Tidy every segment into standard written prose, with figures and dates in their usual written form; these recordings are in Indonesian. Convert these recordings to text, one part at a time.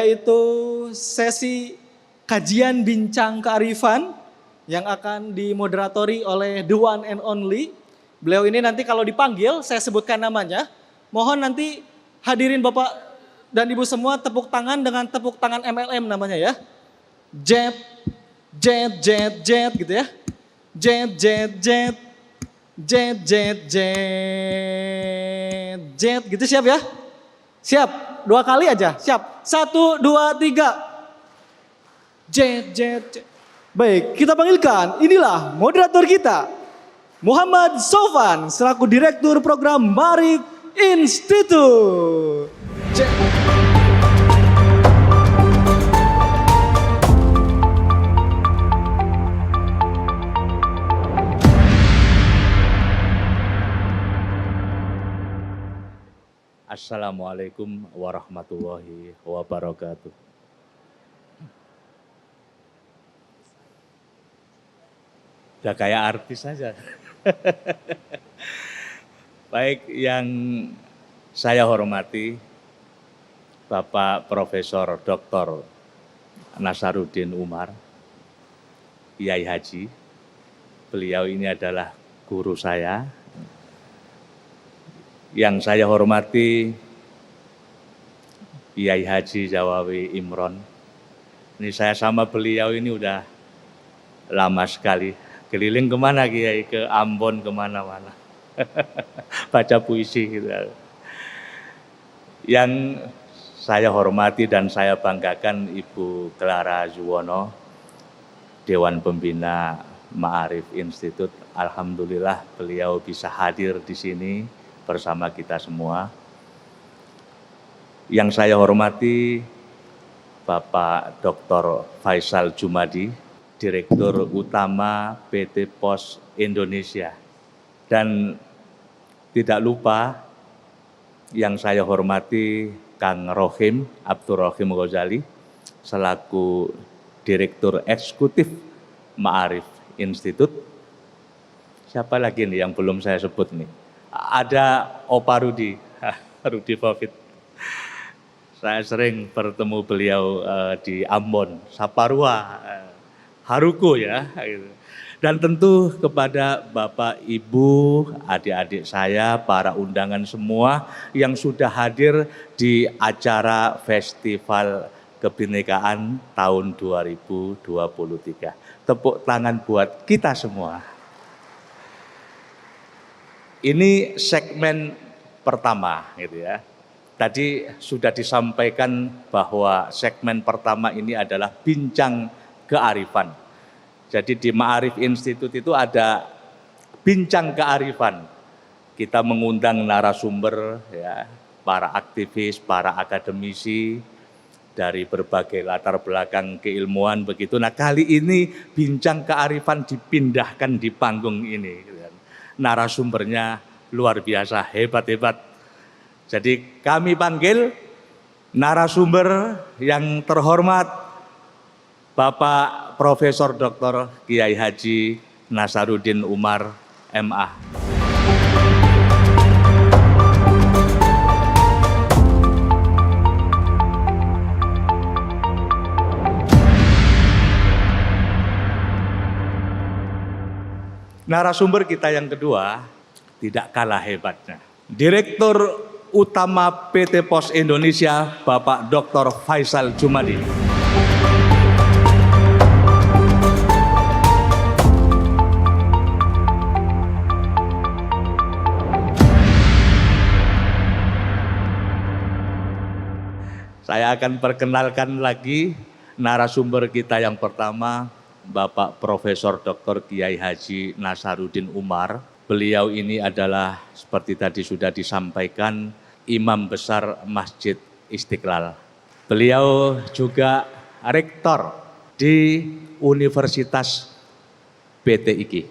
Yaitu sesi kajian bincang kearifan yang akan dimoderatori oleh the one and only. Beliau ini nanti kalau dipanggil saya sebutkan namanya. Mohon nanti hadirin Bapak dan Ibu semua tepuk tangan dengan tepuk tangan MLM namanya ya. Jet, jet, jet, jet gitu ya. Jet, jet, jet, jet, jet, jet, jet gitu siap ya? Siap, 2 kali aja, siap. 1, 2, 3. Jet, jet, jet. Baik, kita panggilkan, inilah moderator kita. Muhammad Sofan, selaku Direktur Program Ma'arif Institute. Jet. Assalamualaikum warahmatullahi wabarakatuh. Udah kayak artis aja. Baik, yang saya hormati Bapak Profesor Dr. Nasaruddin Umar, Kiai Haji. Beliau ini adalah guru saya. Yang saya hormati Kiai Haji Jawawi Imron. Ini saya sama beliau ini udah lama sekali. Keliling kemana Kiai? Ke Ambon kemana-mana. Baca puisi gitu. Yang saya hormati dan saya banggakan Ibu Clara Zuwono, Dewan Pembina Ma'arif Institute. Alhamdulillah beliau bisa hadir di sini bersama kita semua. Yang saya hormati Bapak Dr. Faisal Jumadi, Direktur Utama PT Pos Indonesia. Dan tidak lupa yang saya hormati Kang Rohim, Abdurrahim Ghazali, selaku Direktur Eksekutif Ma'arif Institute. Siapa lagi nih yang belum saya sebut nih? Ada Opa Rudi, Rudi Fafit. Saya sering bertemu beliau di Ambon, Saparua, Haruko ya. Dan tentu kepada Bapak, Ibu, adik-adik saya, para undangan semua yang sudah hadir di acara Festival Kebinekaan tahun 2023. Tepuk tangan buat kita semua. Ini segmen pertama gitu ya. Tadi sudah disampaikan bahwa segmen pertama ini adalah bincang kearifan. Jadi di Ma'arif Institute itu ada bincang kearifan. Kita mengundang narasumber ya, para aktivis, para akademisi dari berbagai latar belakang keilmuan begitu. Nah, kali ini bincang kearifan dipindahkan di panggung ini. Narasumbernya luar biasa, hebat-hebat. Jadi kami panggil narasumber yang terhormat Bapak Profesor Dr. Kiai Haji Nasaruddin Umar, MA. Narasumber kita yang kedua tidak kalah hebatnya. Direktur Utama PT Pos Indonesia, Bapak Dr. Faisal Jumadi. Saya akan perkenalkan lagi narasumber kita yang pertama, Bapak Profesor Dr. Kiai Haji Nasaruddin Umar. Beliau ini adalah seperti tadi sudah disampaikan Imam Besar Masjid Istiqlal. Beliau juga rektor di Universitas PTIG.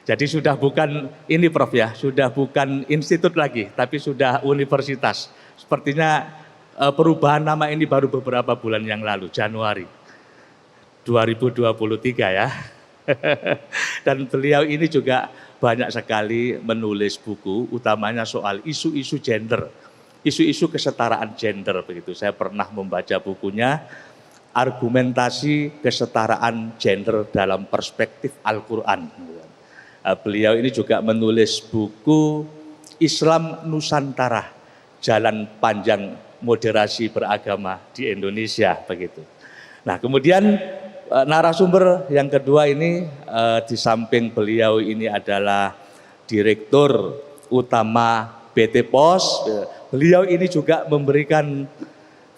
Jadi sudah bukan ini Prof ya, sudah bukan institut lagi, tapi sudah universitas. Sepertinya perubahan nama ini baru beberapa bulan yang lalu, Januari 2023 ya. Dan beliau ini juga banyak sekali menulis buku, utamanya soal isu-isu gender isu-isu kesetaraan gender begitu. Saya pernah membaca bukunya Argumentasi Kesetaraan Gender dalam Perspektif Al-Qur'an. Beliau ini juga menulis buku Islam Nusantara, Jalan Panjang Moderasi Beragama di Indonesia begitu. Nah, kemudian narasumber yang kedua ini di samping beliau ini adalah Direktur Utama PT POS. Beliau ini juga memberikan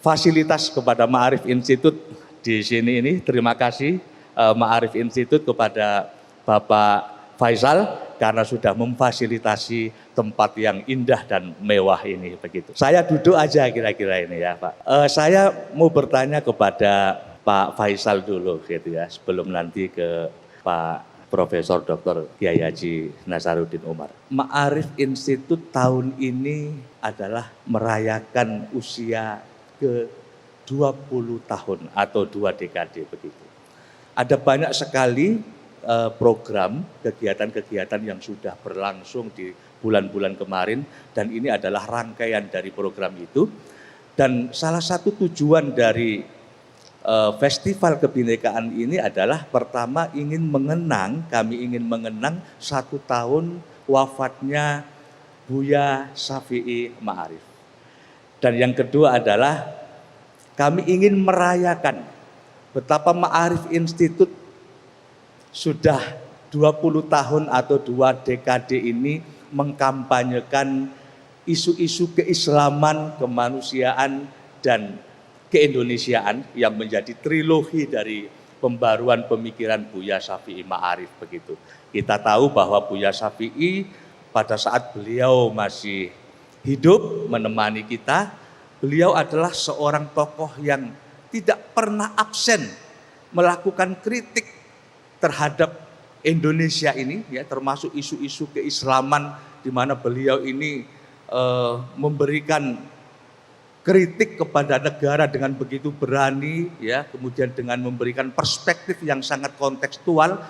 fasilitas kepada Ma'arif Institute di sini ini. Terima kasih Ma'arif Institute kepada Bapak Faisal karena sudah memfasilitasi tempat yang indah dan mewah ini begitu. Saya duduk aja kira-kira ini ya Pak. Saya mau bertanya kepada Pak Faisal dulu gitu ya, sebelum nanti ke Pak Profesor Dr. Kiai Haji Nasaruddin Umar. Ma'arif Institute tahun ini adalah merayakan usia ke 20 tahun atau 2 dekade begitu. Ada banyak sekali program, kegiatan-kegiatan yang sudah berlangsung di bulan-bulan kemarin dan ini adalah rangkaian dari program itu. Dan salah satu tujuan dari Festival Kebinekaan ini adalah pertama kami ingin mengenang 1 tahun wafatnya Buya Syafi'i Ma'arif. Dan yang kedua adalah kami ingin merayakan betapa Ma'arif Institute sudah 20 tahun atau 2 dekade ini mengkampanyekan isu-isu keislaman, kemanusiaan, dan keindonesiaan yang menjadi trilogi dari pembaruan pemikiran Buya Syafi'i Ma'arif begitu. Kita tahu bahwa Buya Syafi'i pada saat beliau masih hidup menemani kita, beliau adalah seorang tokoh yang tidak pernah absen melakukan kritik terhadap Indonesia ini, ya, termasuk isu-isu keislaman di mana beliau ini memberikan kritik kepada negara dengan begitu berani, ya, kemudian dengan memberikan perspektif yang sangat kontekstual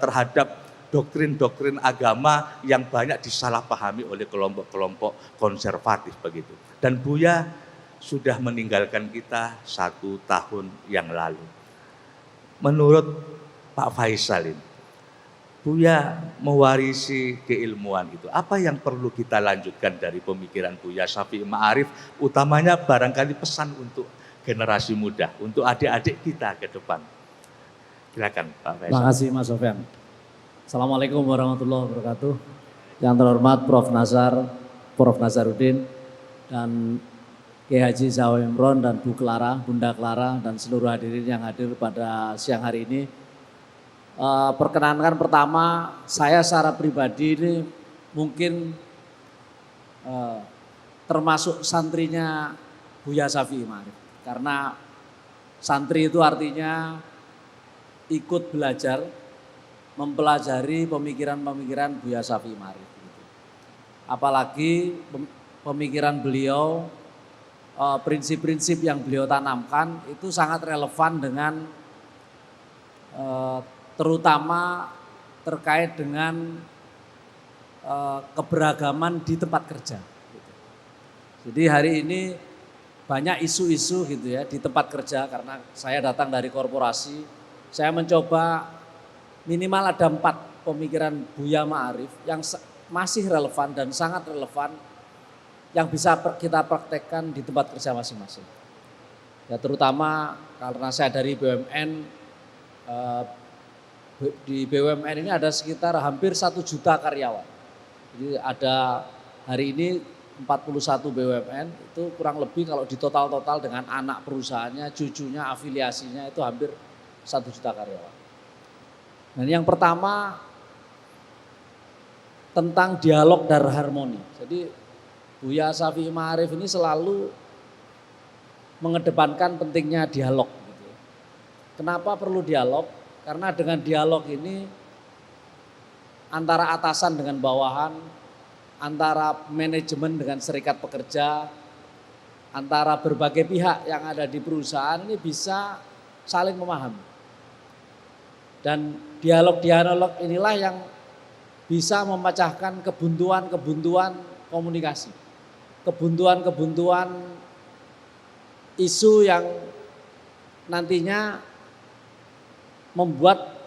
terhadap doktrin-doktrin agama yang banyak disalahpahami oleh kelompok-kelompok konservatif begitu. Dan Buya sudah meninggalkan kita 1 tahun yang lalu. Menurut Pak Faisal ini, Buya mewarisi keilmuan itu. Apa yang perlu kita lanjutkan dari pemikiran Buya Syafi'i Ma'arif, utamanya barangkali pesan untuk generasi muda, untuk adik-adik kita ke depan. Silakan Pak Faisal. Terima kasih Mas Sofyan. Assalamualaikum warahmatullahi wabarakatuh. Yang terhormat Prof. Nasaruddin, dan Kiai Haji Zawa Imron dan Bu Clara, Bunda Clara, dan seluruh hadirin yang hadir pada siang hari ini. Perkenankan pertama, saya secara pribadi ini mungkin termasuk santrinya Buya Syafi'i Ma'arif. Karena santri itu artinya ikut belajar, mempelajari pemikiran-pemikiran Buya Syafi'i Ma'arif. Apalagi pemikiran beliau, prinsip-prinsip yang beliau tanamkan itu sangat relevan dengan terutama terkait dengan keberagaman di tempat kerja. Jadi hari ini banyak isu-isu gitu ya di tempat kerja, karena saya datang dari korporasi, saya mencoba minimal ada 4 pemikiran Buya Ma'arif yang masih relevan dan sangat relevan yang bisa kita praktekkan di tempat kerja masing-masing. Ya, terutama karena saya dari BUMN, di BUMN ini ada sekitar hampir 1 juta karyawan. Jadi ada hari ini 41 BUMN, itu kurang lebih kalau ditotal-total dengan anak perusahaannya, cucunya, afiliasinya itu hampir 1 juta karyawan. Dan yang pertama tentang dialog dan harmoni. Jadi Buya Syafi'i Ma'arif ini selalu mengedepankan pentingnya dialog. Kenapa perlu dialog? Karena dengan dialog ini antara atasan dengan bawahan, antara manajemen dengan serikat pekerja, antara berbagai pihak yang ada di perusahaan ini bisa saling memahami. Dan dialog-dialog inilah yang bisa memecahkan kebuntuan-kebuntuan komunikasi. kebuntuan-kebuntuan isu yang nantinya membuat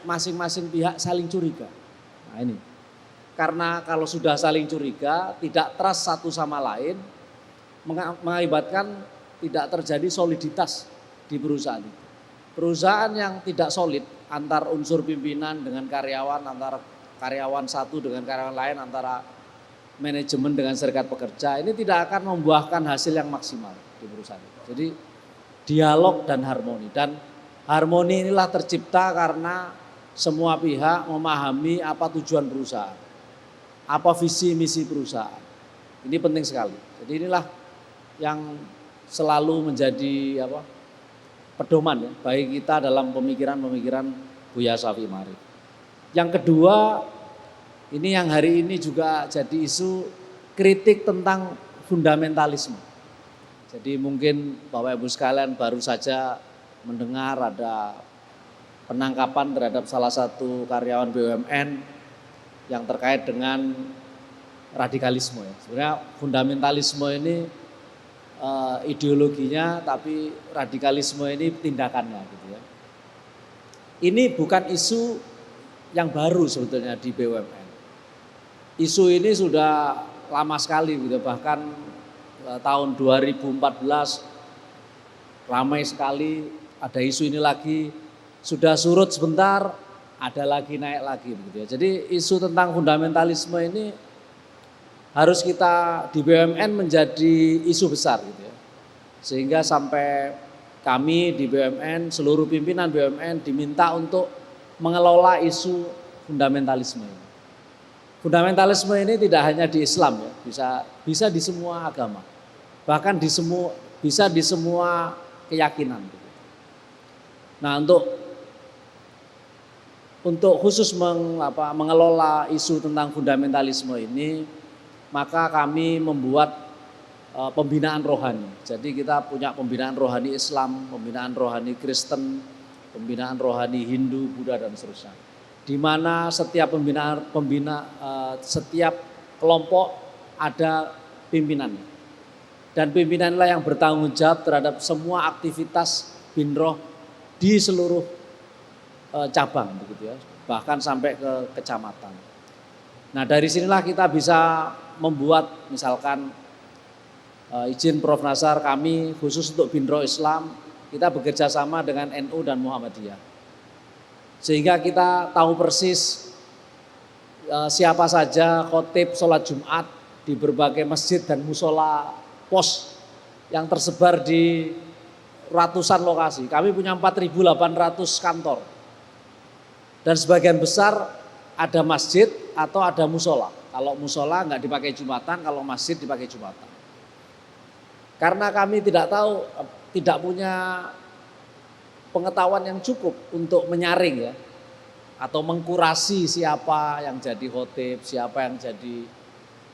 masing-masing pihak saling curiga. Nah ini, karena kalau sudah saling curiga, tidak trust satu sama lain, mengakibatkan tidak terjadi soliditas di perusahaan itu. Perusahaan yang tidak solid antar unsur pimpinan dengan karyawan, antara karyawan satu dengan karyawan lain, antara manajemen dengan serikat pekerja, ini tidak akan membuahkan hasil yang maksimal di perusahaan itu. Jadi dialog dan harmoni inilah tercipta karena semua pihak memahami apa tujuan perusahaan, apa visi misi perusahaan. Ini penting sekali. Jadi inilah yang selalu menjadi pedoman ya bagi kita dalam pemikiran Buya Syafi'i Ma'arif. Yang kedua, ini yang hari ini juga jadi isu, kritik tentang fundamentalisme. Jadi mungkin Bapak Ibu sekalian baru saja mendengar ada penangkapan terhadap salah satu karyawan BUMN yang terkait dengan radikalisme ya. Sebenarnya fundamentalisme ini ideologinya, tapi radikalisme ini tindakannya gitu ya. Ini bukan isu yang baru sebetulnya di BUMN. Isu ini sudah lama sekali gitu, bahkan tahun 2014 ramai sekali, ada isu ini lagi, sudah surut sebentar, ada lagi naik lagi begitu ya. Jadi isu tentang fundamentalisme ini harus kita di BUMN menjadi isu besar gitu ya. Sehingga sampai kami di BUMN, seluruh pimpinan BUMN diminta untuk mengelola isu fundamentalisme ini. Fundamentalisme ini tidak hanya di Islam ya, bisa di semua agama. Bahkan bisa di semua keyakinan. Nah, untuk khusus mengelola isu tentang fundamentalisme ini, maka kami membuat pembinaan rohani. Jadi kita punya pembinaan rohani Islam, pembinaan rohani Kristen, pembinaan rohani Hindu, Buddha dan seterusnya. Di mana setiap setiap kelompok ada pimpinannya. Dan pimpinanlah yang bertanggung jawab terhadap semua aktivitas binroh di seluruh cabang begitu ya, bahkan sampai ke kecamatan. Nah, dari sinilah kita bisa membuat misalkan izin Prof. Nasar, kami khusus untuk binroh Islam, kita bekerja sama dengan NU dan Muhammadiyah. Sehingga kita tahu persis siapa saja khotib sholat Jumat di berbagai masjid dan musola pos yang tersebar di ratusan lokasi. Kami punya 4.800 kantor. Dan sebagian besar ada masjid atau ada musola. Kalau musola nggak dipakai Jumatan, kalau masjid dipakai Jumatan. Karena kami tidak punya pengetahuan yang cukup untuk menyaring ya, atau mengkurasi siapa yang jadi khotib, siapa yang jadi,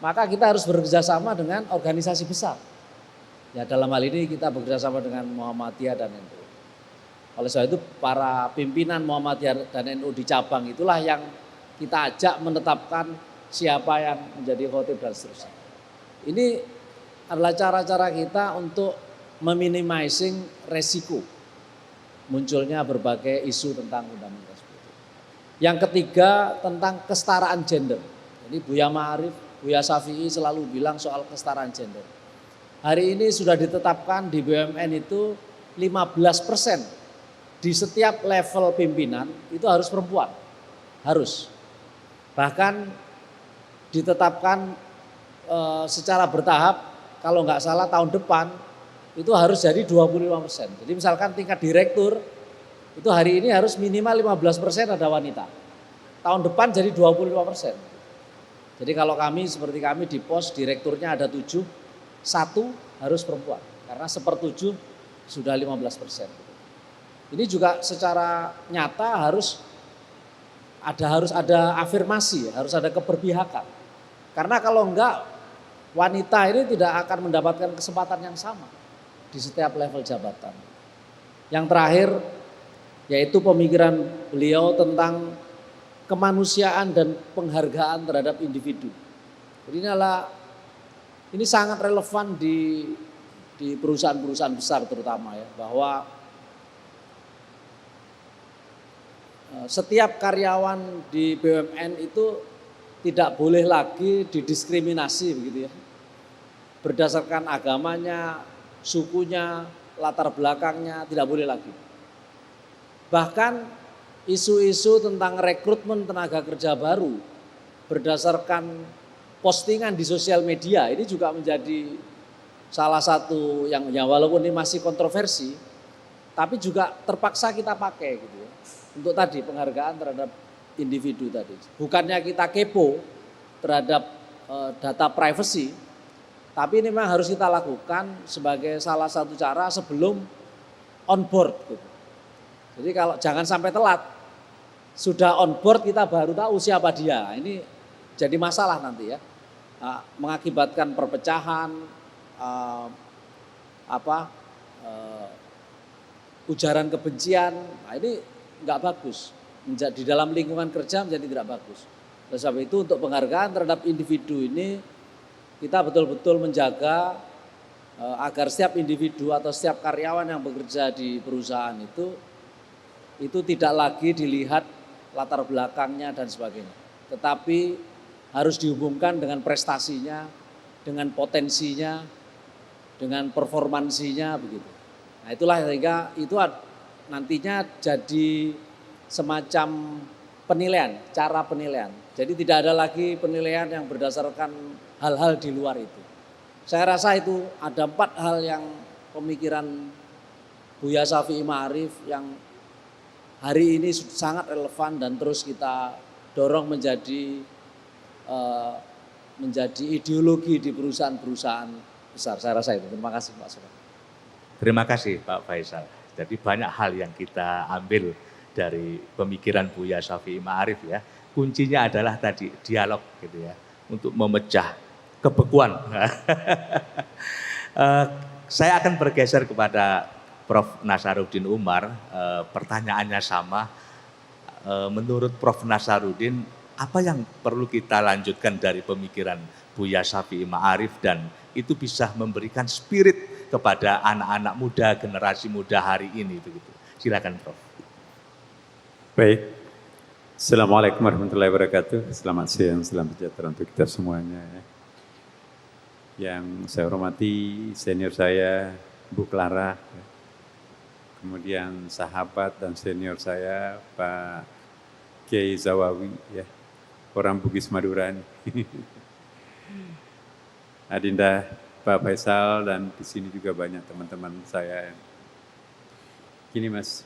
maka kita harus bekerjasama dengan organisasi besar. Ya dalam hal ini kita bekerjasama dengan Muhammadiyah dan NU. Oleh sebab itu para pimpinan Muhammadiyah dan NU di cabang itulah yang kita ajak menetapkan siapa yang menjadi khotib dan seterusnya. Ini adalah cara-cara kita untuk meminimizing resiko munculnya berbagai isu tentang fundamentalisme. Yang ketiga tentang kesetaraan gender. Jadi Buya Ma'arif, Buya Syafi'i selalu bilang soal kesetaraan gender. Hari ini sudah ditetapkan di BUMN itu 15% di setiap level pimpinan itu harus perempuan. Harus. Bahkan ditetapkan secara bertahap, kalau nggak salah tahun depan itu harus jadi 25%. Jadi misalkan tingkat direktur itu hari ini harus minimal 15% ada wanita. Tahun depan jadi 25%. Jadi kalau seperti kami di pos direkturnya ada 7, 1 harus perempuan. Karena 1/7 sudah 15%. Ini juga secara nyata harus ada afirmasi, harus ada keberpihakan. Karena kalau enggak, wanita ini tidak akan mendapatkan kesempatan yang sama di setiap level jabatan. Yang terakhir yaitu pemikiran beliau tentang kemanusiaan dan penghargaan terhadap individu. Jadi ini adalah ini sangat relevan di perusahaan-perusahaan besar terutama ya, bahwa setiap karyawan di BUMN itu tidak boleh lagi didiskriminasi begitu ya. Berdasarkan agamanya, sukunya, latar belakangnya, tidak boleh lagi. Bahkan isu-isu tentang rekrutmen tenaga kerja baru berdasarkan postingan di sosial media ini juga menjadi salah satu yang walaupun ini masih kontroversi, tapi juga terpaksa kita pakai gitu ya. Untuk tadi penghargaan terhadap individu tadi. Bukannya kita kepo terhadap data privacy, tapi ini memang harus kita lakukan sebagai salah satu cara sebelum on board gitu. Jadi kalau jangan sampai telat, sudah on board kita baru tahu siapa dia. Ini jadi masalah nanti ya, mengakibatkan perpecahan, ujaran kebencian. Nah, ini nggak bagus. Di dalam lingkungan kerja menjadi tidak bagus. Oleh sebab itu untuk penghargaan terhadap individu ini kita betul-betul menjaga agar setiap individu atau setiap karyawan yang bekerja di perusahaan itu tidak lagi dilihat latar belakangnya dan sebagainya. Tetapi harus dihubungkan dengan prestasinya, dengan potensinya, dengan performansinya begitu. Nah itulah sehingga itu nantinya jadi semacam penilaian, cara penilaian. Jadi tidak ada lagi penilaian yang berdasarkan hal-hal di luar itu. Saya rasa itu ada 4 hal yang pemikiran Buya Syafi'i Ma'arif yang hari ini sangat relevan dan terus kita dorong menjadi ideologi di perusahaan-perusahaan besar. Saya rasa itu. Terima kasih Pak Sobat. Terima kasih Pak Faisal. Jadi banyak hal yang kita ambil dari pemikiran Buya Syafi'i Ma'arif ya. Kuncinya adalah tadi dialog gitu ya, untuk memecah kebekuan. Saya akan bergeser kepada Prof. Nasaruddin Umar. Pertanyaannya sama. Menurut Prof. Nasaruddin, apa yang perlu kita lanjutkan dari pemikiran Buya Syafi'i Ma'arif dan itu bisa memberikan spirit kepada anak-anak muda, generasi muda hari ini begitu. Silakan Prof. Baik. Assalamualaikum warahmatullahi wabarakatuh. Selamat siang, salam sejahtera untuk kita semuanya. Yang saya hormati senior saya, Bu Clara. Kemudian sahabat dan senior saya, Pak Kiai Zawawi, ya, orang Bugis Madura. Adinda Pak Faisal dan di sini juga banyak teman-teman saya. Gini Mas,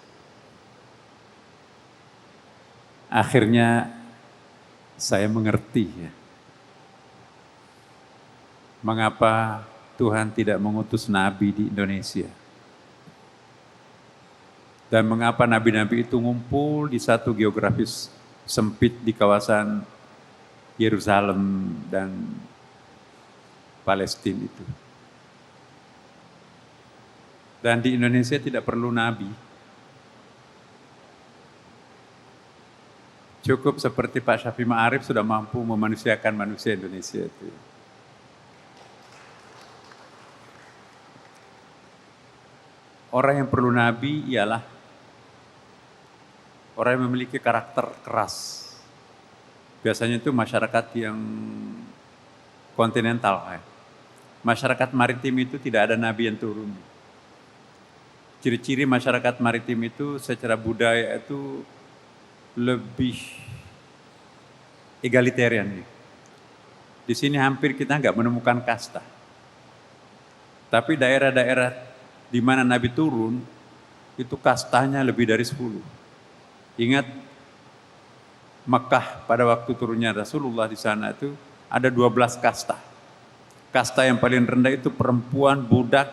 akhirnya saya mengerti ya, mengapa Tuhan tidak mengutus nabi di Indonesia. Dan mengapa nabi-nabi itu ngumpul di satu geografis sempit di kawasan Yerusalem dan Palestina itu. Dan di Indonesia tidak perlu nabi. Cukup seperti Pak Syafi'i Ma'arif sudah mampu memanusiakan manusia Indonesia itu. Orang yang perlu nabi ialah orang yang memiliki karakter keras. Biasanya itu masyarakat yang kontinental. Masyarakat maritim itu tidak ada nabi yang turun. Ciri-ciri masyarakat maritim itu secara budaya itu lebih egalitarian. Di sini hampir kita nggak menemukan kasta. Tapi daerah-daerah di mana Nabi turun, itu kastanya lebih dari 10. Ingat Mekah pada waktu turunnya Rasulullah di sana itu ada 12 kasta. Kasta yang paling rendah itu perempuan, budak,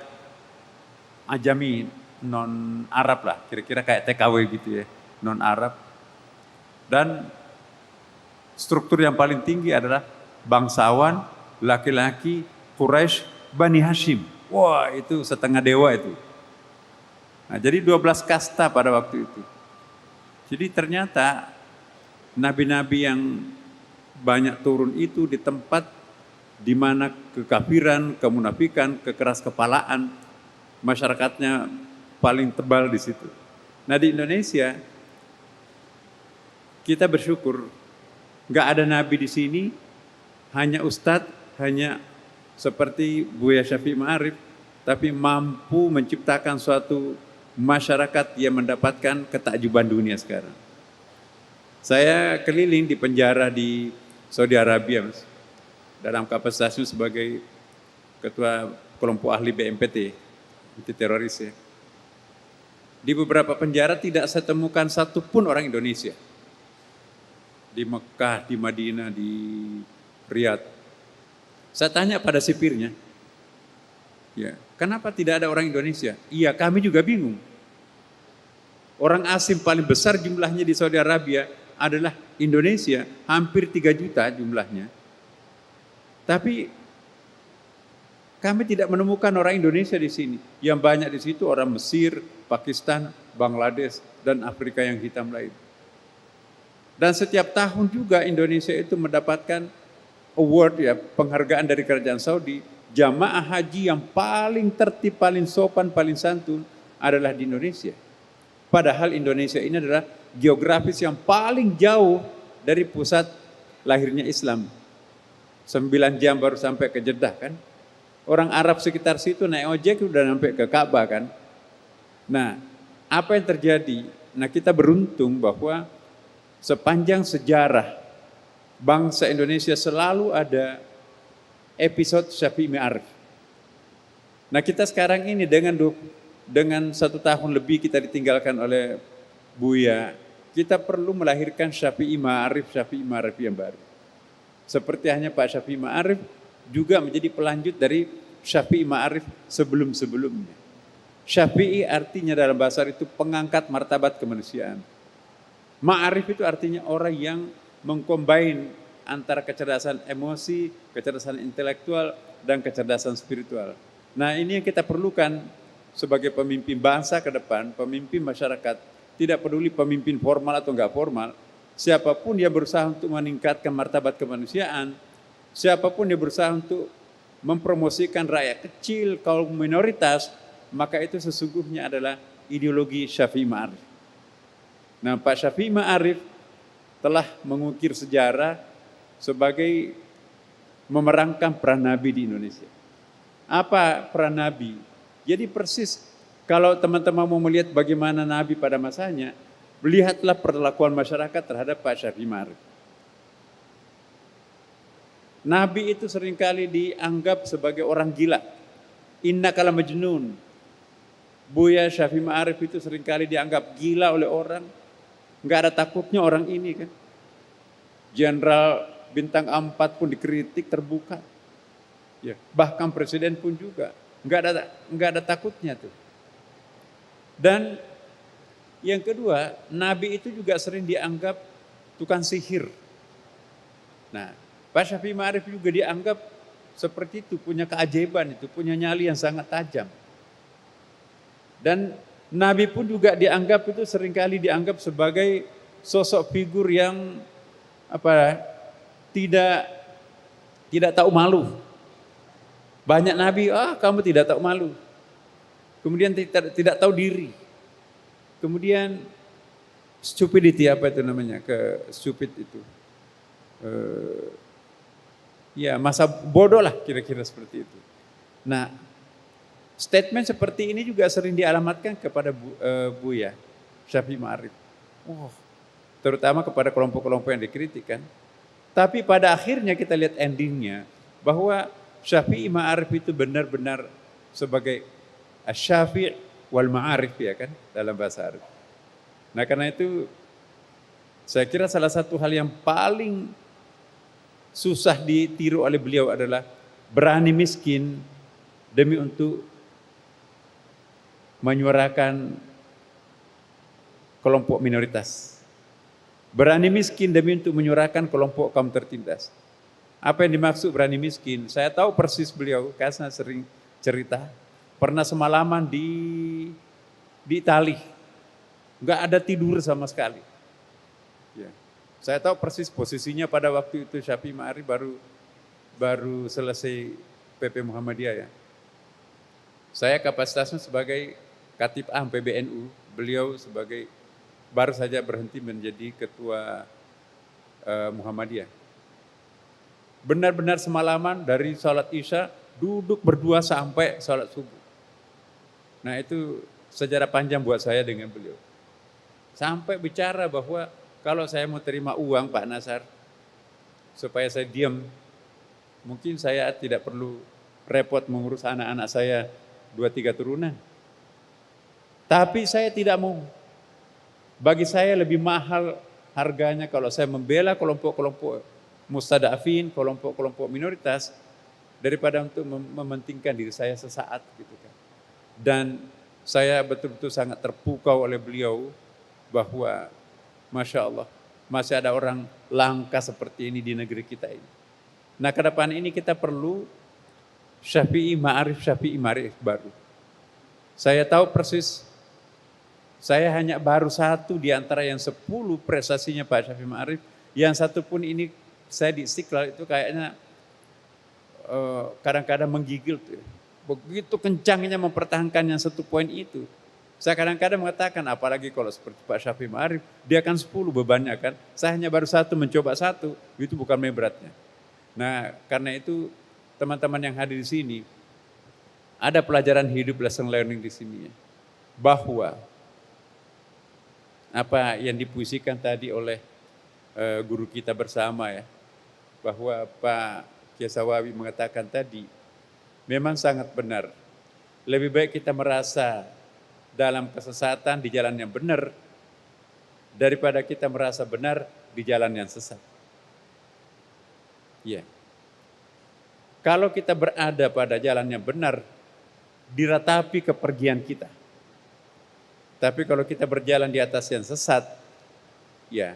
ajami, non-Arab lah, kira-kira kayak TKW gitu ya, non-Arab. Dan struktur yang paling tinggi adalah bangsawan, laki-laki, Quraisy, Bani Hashim. Wah itu setengah dewa itu. Nah, jadi 12 kasta pada waktu itu. Jadi ternyata nabi-nabi yang banyak turun itu di tempat di mana kekafiran, kemunafikan, kekeraskepalaan masyarakatnya paling tebal di situ. Nah di Indonesia kita bersyukur nggak ada nabi di sini, hanya ustadz, hanya seperti Buya Syafi'i Ma'arif, tapi mampu menciptakan suatu masyarakat yang mendapatkan ketakjuban dunia sekarang. Saya keliling di penjara di Saudi Arabia, Mas, dalam kapasitasnya sebagai ketua kelompok ahli BMPT, anti teroris ya. Di beberapa penjara tidak saya temukan satu pun orang Indonesia. Di Mekah, di Madinah, di Riyadh. Saya tanya pada sipirnya, ya, kenapa tidak ada orang Indonesia? Iya, kami juga bingung. Orang asing paling besar jumlahnya di Saudi Arabia adalah Indonesia, hampir 3 juta jumlahnya. Tapi kami tidak menemukan orang Indonesia di sini. Yang banyak di situ orang Mesir, Pakistan, Bangladesh, dan Afrika yang hitam lain. Dan setiap tahun juga Indonesia itu mendapatkan award, ya, penghargaan dari kerajaan Saudi. Jamaah haji yang paling tertib, paling sopan, paling santun adalah di Indonesia. Padahal Indonesia ini adalah geografis yang paling jauh dari pusat lahirnya Islam. 9 jam baru sampai ke Jeddah kan. Orang Arab sekitar situ naik ojek udah sampai ke Ka'bah kan. Nah, apa yang terjadi? Nah, kita beruntung bahwa sepanjang sejarah bangsa Indonesia selalu ada episode Syafi'i Ma'arif. Nah, kita sekarang ini dengan 1 tahun lebih kita ditinggalkan oleh Buya, kita perlu melahirkan Syafi'i Ma'arif yang baru. Seperti hanya Pak Syafi'i Ma'arif juga menjadi pelanjut dari Syafi'i Ma'arif sebelum-sebelumnya. Syafi'i artinya dalam bahasa Arab itu pengangkat martabat kemanusiaan. Ma'arif itu artinya orang yang mengcombine antara kecerdasan emosi, kecerdasan intelektual, dan kecerdasan spiritual. Nah ini yang kita perlukan sebagai pemimpin bangsa ke depan, pemimpin masyarakat, tidak peduli pemimpin formal atau enggak formal, siapapun yang berusaha untuk meningkatkan martabat kemanusiaan, siapapun yang berusaha untuk mempromosikan rakyat kecil, kaum minoritas, maka itu sesungguhnya adalah ideologi Syafi'i Ma'arif. Nah Pak Syafi'i Ma'arif telah mengukir sejarah sebagai memerankan peran Nabi di Indonesia. Apa peran Nabi? Jadi persis kalau teman-teman mau melihat bagaimana Nabi pada masanya, lihatlah perlakuan masyarakat terhadap Pak Syafi'i Ma'arif. Nabi itu seringkali dianggap sebagai orang gila. Innaka la majnun. Buya Syafi'i Ma'arif itu seringkali dianggap gila oleh orang. Enggak ada takutnya orang ini kan. Jenderal bintang 4 pun dikritik terbuka. Ya, bahkan presiden pun juga. Enggak ada takutnya tuh. Dan yang kedua, Nabi itu juga sering dianggap tukang sihir. Nah, Pak Syafi'i Ma'arif juga dianggap seperti itu, punya keajaiban itu, punya nyali yang sangat tajam. Dan Nabi pun juga dianggap itu seringkali dianggap sebagai sosok figur yang tidak tahu malu. Banyak Nabi, kamu tidak tahu malu. Kemudian tidak tahu diri. Kemudian stupidity, apa itu namanya? Stupid itu. Ya masa bodoh lah kira-kira seperti itu. Nah statement seperti ini juga sering dialamatkan kepada Buya Syafi'i Ma'arif. Terutama kepada kelompok-kelompok yang dikritikkan. Tapi pada akhirnya kita lihat endingnya bahwa Syafi'i Ma'arif itu benar-benar sebagai Asy-Syafi' wal Ma'arif ya kan dalam bahasa Arab. Nah karena itu saya kira salah satu hal yang paling susah ditiru oleh beliau adalah berani miskin demi untuk menyuarakan kelompok minoritas. Berani miskin demi untuk menyuarakan kelompok kaum tertindas. Apa yang dimaksud berani miskin? Saya tahu persis beliau, karena sering cerita. Pernah semalaman di Itali. Enggak ada tidur sama sekali. Ya. Saya tahu persis posisinya pada waktu itu Syafi'i Ma'arif baru baru selesai PP Muhammadiyah ya. Saya kapasitasnya sebagai Katib Am PBNU, beliau sebagai baru saja berhenti menjadi ketua Muhammadiyah. Benar-benar semalaman dari sholat Isya duduk berdua sampai sholat subuh. Nah itu sejarah panjang buat saya dengan beliau. Sampai bicara bahwa kalau saya mau terima uang Pak Nasar, supaya saya diam, mungkin saya tidak perlu repot mengurus anak-anak saya 2-3 turunan. Tapi saya tidak mau. Bagi saya lebih mahal harganya kalau saya membela kelompok-kelompok mustadafin, kelompok-kelompok minoritas, daripada untuk mementingkan diri saya sesaat gitu kan. Dan saya betul-betul sangat terpukau oleh beliau bahwa Masya Allah masih ada orang langka seperti ini di negeri kita ini. Nah ke depan ini kita perlu Syafi'i Ma'arif baru. Saya tahu persis, saya hanya baru satu di antara yang 10 prestasinya Pak Syafi'i Ma'arif, yang satu pun ini saya di Istiqlal itu kayaknya kadang-kadang menggigil tuh. Begitu kencangnya mempertahankan yang 1 poin itu. Saya kadang-kadang mengatakan, apalagi kalau seperti Pak Syafi'i Ma'arif, dia kan 10 bebannya kan. Saya hanya baru 1, mencoba 1, itu bukan main beratnya. Nah karena itu teman-teman yang hadir di sini, ada pelajaran hidup, lesson learning di sini ya. Bahwa apa yang dipuisikan tadi oleh guru kita bersama ya, bahwa Pak Kiai Sawawi mengatakan tadi, memang sangat benar. Lebih baik kita merasa dalam kesesatan di jalan yang benar, daripada kita merasa benar di jalan yang sesat. Iya. Kalau kita berada pada jalan yang benar, diratapi kepergian kita. Tapi kalau kita berjalan di atas yang sesat, ya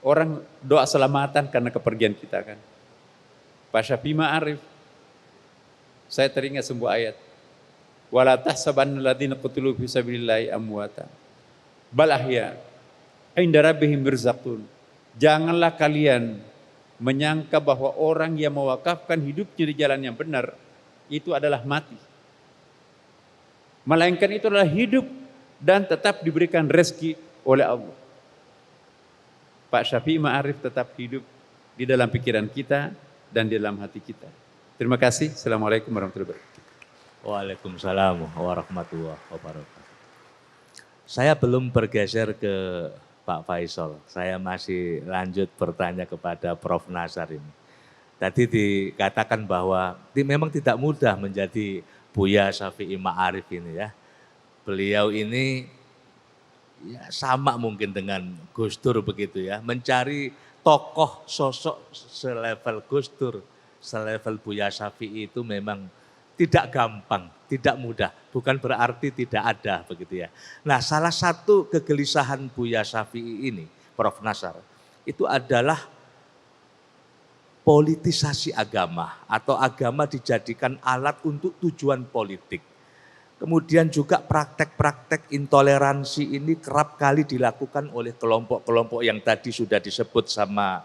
orang doa selamatan karena kepergian kita kan. Pak Syafi'i Ma'arif, saya teringat sebuah ayat. Wala tahsabanna alladziina qutilu fi sabilillahi amwata bal ahya 'inda rabbihim yurzaqun. Janganlah kalian menyangka bahwa orang yang mewakafkan hidupnya di jalan yang benar itu adalah mati. Melainkan itu adalah hidup dan tetap diberikan rezeki oleh Allah. Pak Syafi'i Ma'arif tetap hidup di dalam pikiran kita dan di dalam hati kita. Terima kasih. Assalamualaikum warahmatullahi wabarakatuh. Waalaikumsalam warahmatullahi wabarakatuh. Saya belum bergeser ke Pak Faisal, saya masih lanjut bertanya kepada Prof. Nasar ini. Tadi dikatakan bahwa memang tidak mudah menjadi Buya Syafi'i Ma'arif ini ya. Beliau ini ya sama mungkin dengan Gus Dur begitu ya, mencari tokoh sosok selevel Gus Dur, selevel Buya Syafi'i itu memang tidak gampang, tidak mudah, bukan berarti tidak ada begitu ya. Nah salah satu kegelisahan Buya Syafi'i ini, Prof. Nasar, itu adalah politisasi agama atau agama dijadikan alat untuk tujuan politik. Kemudian juga praktek-praktek intoleransi ini kerap kali dilakukan oleh kelompok-kelompok yang tadi sudah disebut sama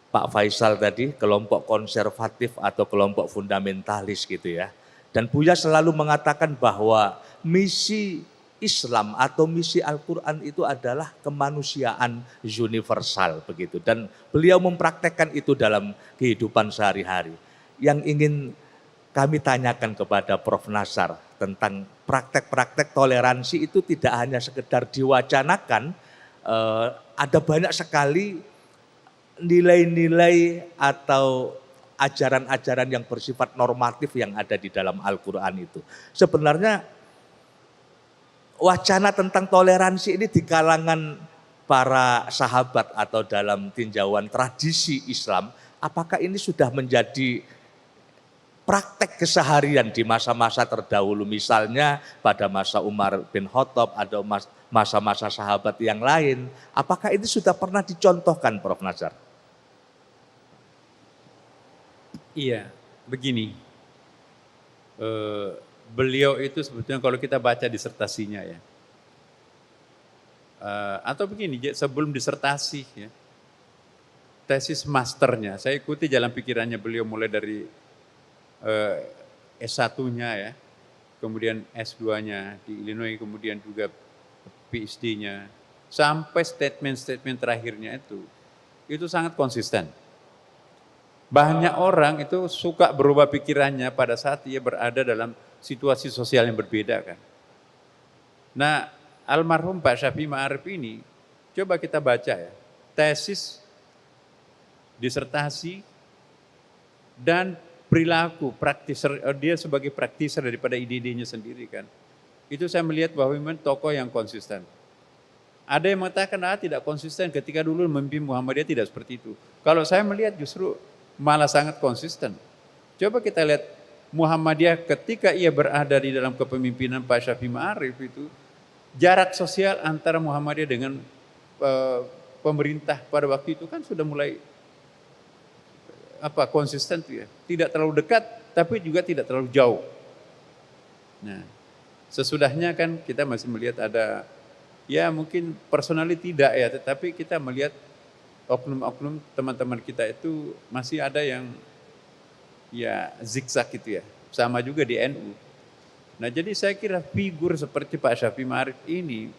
Pak Faisal tadi, kelompok konservatif atau kelompok fundamentalis gitu ya. Dan Buya selalu mengatakan bahwa misi Islam atau misi Al-Quran itu adalah kemanusiaan universal begitu. Dan beliau mempraktekkan itu dalam kehidupan sehari-hari. Yang ingin kami tanyakan kepada Prof. Nasar tentang praktek-praktek toleransi itu tidak hanya sekedar diwacanakan, ada banyak sekali nilai-nilai atau ajaran-ajaran yang bersifat normatif yang ada di dalam Al-Quran itu. Sebenarnya wacana tentang toleransi ini di kalangan para sahabat atau dalam tinjauan tradisi Islam, apakah ini sudah menjadi praktek keseharian di masa-masa terdahulu, misalnya pada masa Umar bin Khattab atau masa-masa sahabat yang lain, apakah ini sudah pernah dicontohkan Prof. Nasar? Iya, begini. Beliau itu sebetulnya kalau kita baca disertasinya ya, atau begini, sebelum disertasi ya, tesis masternya. Saya ikuti jalan pikirannya beliau mulai dari S1-nya ya, kemudian S2-nya di Illinois, kemudian juga PhD-nya, sampai statement-statement terakhirnya itu sangat konsisten. Banyak orang itu suka berubah pikirannya pada saat dia berada dalam situasi sosial yang berbeda kan. Nah, almarhum Pak Syafi'i Ma'arif ini, coba kita baca ya, tesis, disertasi, dan perilaku praktiser, dia sebagai praktiser daripada ide-idenya sendiri kan. Itu saya melihat bahwa memang tokoh yang konsisten. Ada yang mengatakan tidak konsisten ketika dulu memimpin Muhammadiyah, tidak seperti itu. Kalau saya melihat justru malah sangat konsisten. Coba kita lihat Muhammadiyah ketika ia berada di dalam kepemimpinan Pak Syafi'i Ma'arif itu, jarak sosial antara Muhammadiyah dengan pemerintah pada waktu itu kan sudah mulai konsisten tuh ya. Tidak terlalu dekat tapi juga tidak terlalu jauh. Nah, sesudahnya kan kita masih melihat ada, ya mungkin personally tidak ya, tetapi kita melihat oknum-oknum teman-teman kita itu masih ada yang ya zigzag gitu ya. Sama juga di NU. Nah jadi saya kira figur seperti Pak Syafi'i Ma'arif ini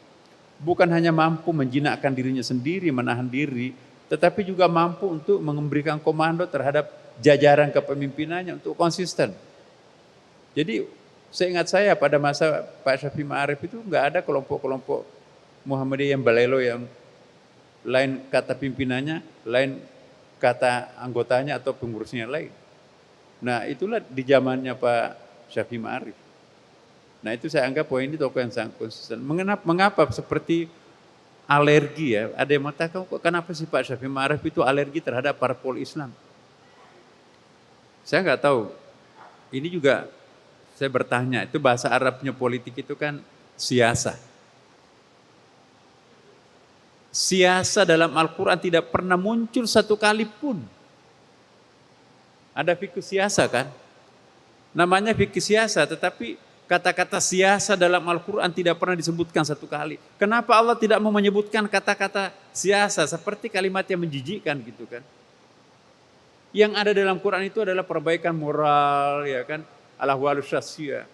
bukan hanya mampu menjinakkan dirinya sendiri, menahan diri, tetapi juga mampu untuk memberikan komando terhadap jajaran kepemimpinannya untuk konsisten. Jadi seingat saya pada masa Pak Syafi'i Ma'arif itu nggak ada kelompok-kelompok Muhammadiyah yang balelo yang lain kata pimpinannya, lain kata anggotanya atau pengurusnya lain. Nah itulah di zamannya Pak Syafi'i Ma'arif. Nah itu saya anggap bahwa ini tokoh yang sangat konsisten. Mengapa seperti alergi ya? Ada yang mengatakan kenapa sih Pak Syafi'i Ma'arif itu alergi terhadap parpol Islam? Saya nggak tahu. Ini juga saya bertanya, itu bahasa Arabnya politik itu kan siasa. Siasa dalam Al-Quran tidak pernah muncul satu kali pun. Ada fikih siasa kan? Namanya fikih siasa, tetapi kata-kata siasa dalam Al-Quran tidak pernah disebutkan satu kali. Kenapa Allah tidak mau menyebutkan kata-kata siasa seperti kalimat yang menjijikkan gitu kan? Yang ada dalam Quran itu adalah perbaikan moral ya kan? Al-ahwalus syakhsiyah.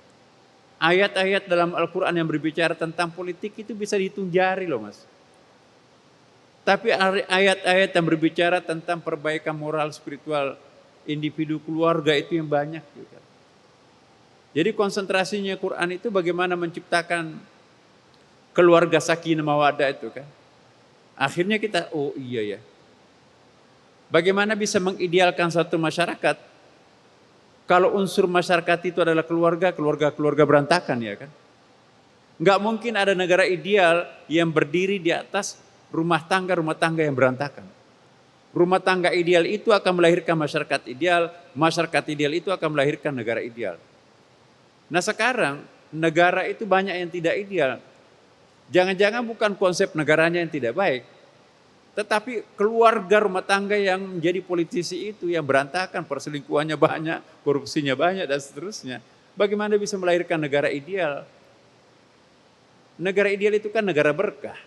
Ayat-ayat dalam Al-Quran yang berbicara tentang politik itu bisa dihitung jari loh mas. Tapi ayat-ayat yang berbicara tentang perbaikan moral spiritual individu keluarga itu yang banyak juga. Jadi konsentrasinya Quran itu bagaimana menciptakan keluarga sakinah mawaddah itu kan. Akhirnya kita oh iya ya. Bagaimana bisa mengidealkan satu masyarakat kalau unsur masyarakat itu adalah keluarga berantakan ya kan. Enggak mungkin ada negara ideal yang berdiri di atas rumah tangga yang berantakan. Rumah tangga ideal itu akan melahirkan masyarakat ideal itu akan melahirkan negara ideal. Nah sekarang negara itu banyak yang tidak ideal. Jangan-jangan bukan konsep negaranya yang tidak baik, tetapi keluarga rumah tangga yang menjadi politisi itu yang berantakan, perselingkuhannya banyak, korupsinya banyak dan seterusnya. Bagaimana bisa melahirkan negara ideal? Negara ideal itu kan negara berkah.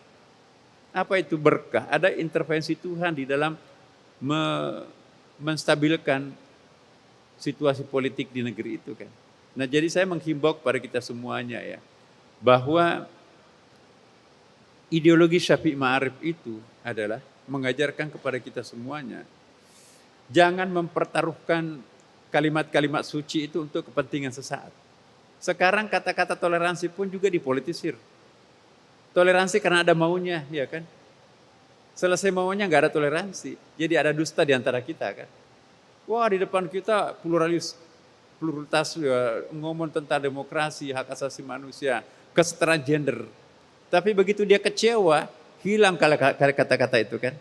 Apa itu berkah? Ada intervensi Tuhan di dalam menstabilkan situasi politik di negeri itu kan. Nah jadi saya menghimbau kepada kita semuanya ya, bahwa ideologi Syafi'i Ma'arif itu adalah mengajarkan kepada kita semuanya, jangan mempertaruhkan kalimat-kalimat suci itu untuk kepentingan sesaat. Sekarang kata-kata toleransi pun juga dipolitisir. Toleransi karena ada maunya, ya kan? Selesai maunya nggak ada toleransi, jadi ada dusta di antara kita kan? Wah di depan kita pluralitas ya, ngomong tentang demokrasi, hak asasi manusia, kesetaraan gender. Tapi begitu dia kecewa, hilang kata-kata itu kan?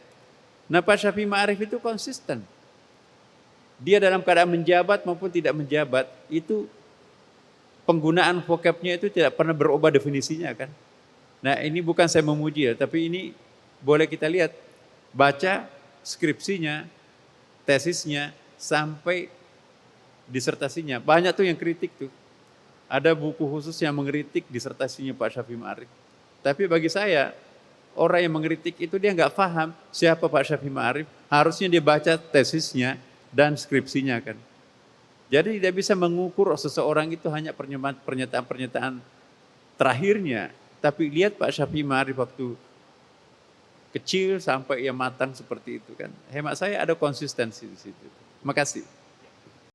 Nah Pak Syafi'i Ma'arif itu konsisten. Dia dalam keadaan menjabat maupun tidak menjabat, itu penggunaan vocabnya itu tidak pernah berubah definisinya kan? Nah ini bukan saya memuji ya, tapi ini boleh kita lihat, baca skripsinya, tesisnya, sampai disertasinya. Banyak tuh yang kritik tuh. Ada buku khusus yang mengkritik disertasinya Pak Syafi'i Ma'arif. Tapi bagi saya, orang yang mengkritik itu dia nggak paham siapa Pak Syafi'i Ma'arif, Harusnya dia baca tesisnya dan skripsinya kan. Jadi dia bisa mengukur seseorang itu hanya pernyataan-pernyataan terakhirnya. Tapi lihat Pak Syafi'i Ma'arif waktu kecil sampai ia matang seperti itu kan. Hemat saya ada konsistensi di situ. Terima kasih.